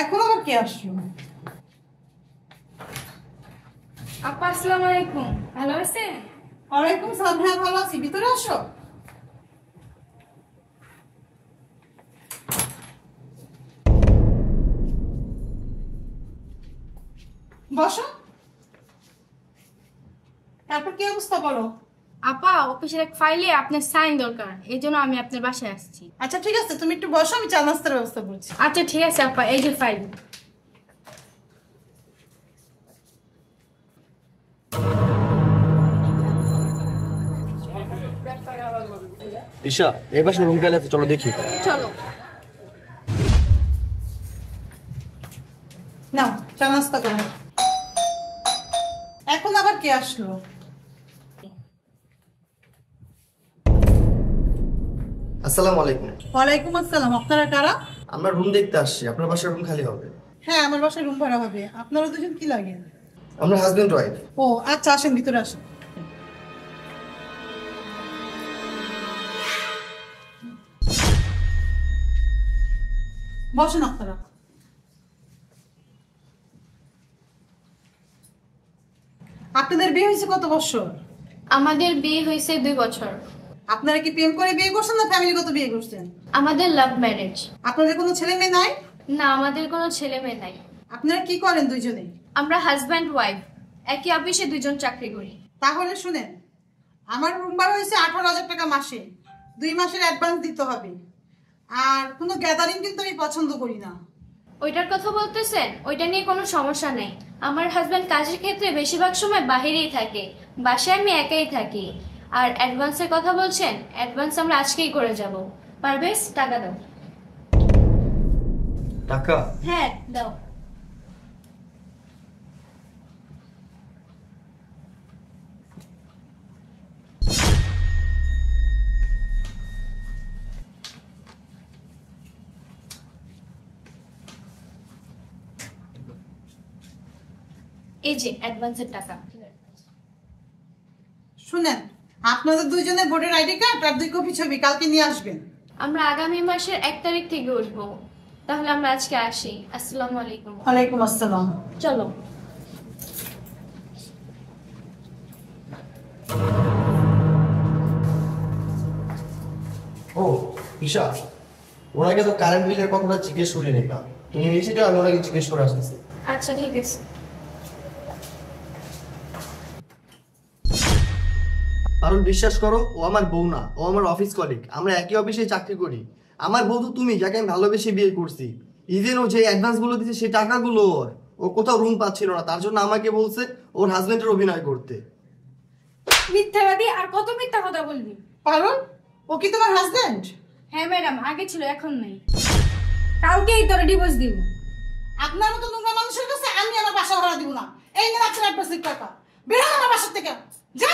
এখন আবার কে আসলো? আপা আসসালামু আলাইকুম, ভালো আছেন? ওয়ালাইকুম সালাম। হ্যাঁ ভালো আছি, ভিতরে আসো। বসো। তারপর কি অবস্থা বলো? আপা অফিসের এক ফাইলে আপনার সাইন দরকার, এই জন্য আমি আপনার বাসায় আসছি। আচ্ছা ঠিক আছে, তুমি একটু বসো, আমি চা নাস্তার ব্যবস্থা করছি। আচ্ছা ঠিক আছে আপা, এই যে ফাইল। ঈশা এবার রুম গেলে চলো দেখি। চলো। নাও চা নাস্তা করো। এখন আবার কে আসলো? আসসালামু আলাইকুম। ওয়ালাইকুম আসসালাম। আপনারা কারা? আমরা রুম দেখতে আসছি, আপনার বাসার রুম খালি হবে? হ্যাঁ আমার বাসায় রুম ভাড়া হবে। আপনারা দুজন কি লাগে? আমরা হাজবেন্ড ওয়াইফ। ও আচ্ছা, আসেন ভিতরে আসেন। বসেন আপনারা। আপনাদের বিয়ে হয়েছে কত বছর? আমাদের বিয়ে হয়েছে 2 বছর। আপনারা কি প্রেম করে বিয়ে করছেন না ফ্যামিলিগত বিয়ে করছেন? আমাদের লাভ ম্যারেজ। আপনাদের কোনো ছেলে মেয়ে নাই? না, আমাদের কোনো ছেলে মেয়ে নাই। আপনারা কি করেন দুইজনেই? আমরা হাজব্যান্ড ওয়াইফ, একই অফিসে দুজন চাকরি করি। তাহলে শুনেন, আমার রুম ভাড়া হয়েছে 18,000 টাকা মাসে। 2 মাসের অ্যাডভান্স দিতে হবে। আর কোনো গ্যাদারিং কিন্তু আমি পছন্দ করি না। ওইটার কথা বলতেছেন? ওইটা নিয়ে কোনো সমস্যা নেই। আমার হাজব্যান্ড কাজের ক্ষেত্রে বেশিরভাগ সময় বাহিরেই থাকে, বাসায় আমি একাই থাকি। আর অ্যাডভান্সের কথা বলছেন, অ্যাডভান্স আমরা আজকেই করে যাব। পারবেশ, টাকা দাও। টাকা? হ্যাঁ দাও। এই যে অ্যাডভান্সের টাকা। শুনেন, আপনাদের দুইজনের ভোটার আইডি কার্ড আর 2 কপি ছবি কালকে নিয়ে আসবেন। আমরা আগামী মাসের 1 তারিখ থেকে উঠবো। তাহলে আমরা আজকে আসি। আসসালামু আলাইকুম। ওয়ালাইকুম আসসালাম। চলো। ও ঈশা, ওনাকে তো কারেন্ট বিলের কথাটা জিজ্ঞেস করে নিবা, তুমি এসে আমি ওনাকে জিজ্ঞেস করে আসতেছি। আচ্ছা ঠিক আছে। কারণ বিশ্বাস করো, ও আমার বউ না, ও আমার অফিস কলিগ। আমরা একই অফিসে চাকরি করি। আমার বউ তো তুমি, যাকে আমি ভালোবেসে বিয়ে করছি। ইভেন ও যে অ্যাডভান্স গুলো দিচ্ছে সেই টাকাগুলো ওর। ও কোথাও রুম পাচ্ছিল না, তার জন্য আমাকে বলছে ওর হাজবেন্ডের অভিনয় করতে। মিথ্যাবাদী, আর কত মিথ্যা কথা বলবি? পারুল, ও কি তোমার হাজবেন্ড? হ্যাঁ ম্যাডাম, আগে ছিল, এখন নেই। কালকেই তোরে ডিভোর্স দিব। আপনার মতো নোংরা মানুষের কাছে আমি আমার বাসা ভাড়া দিব না। এই নিয়ে রাখছেন 8 টাকা। বের হন আমার বাসা থেকে, যা।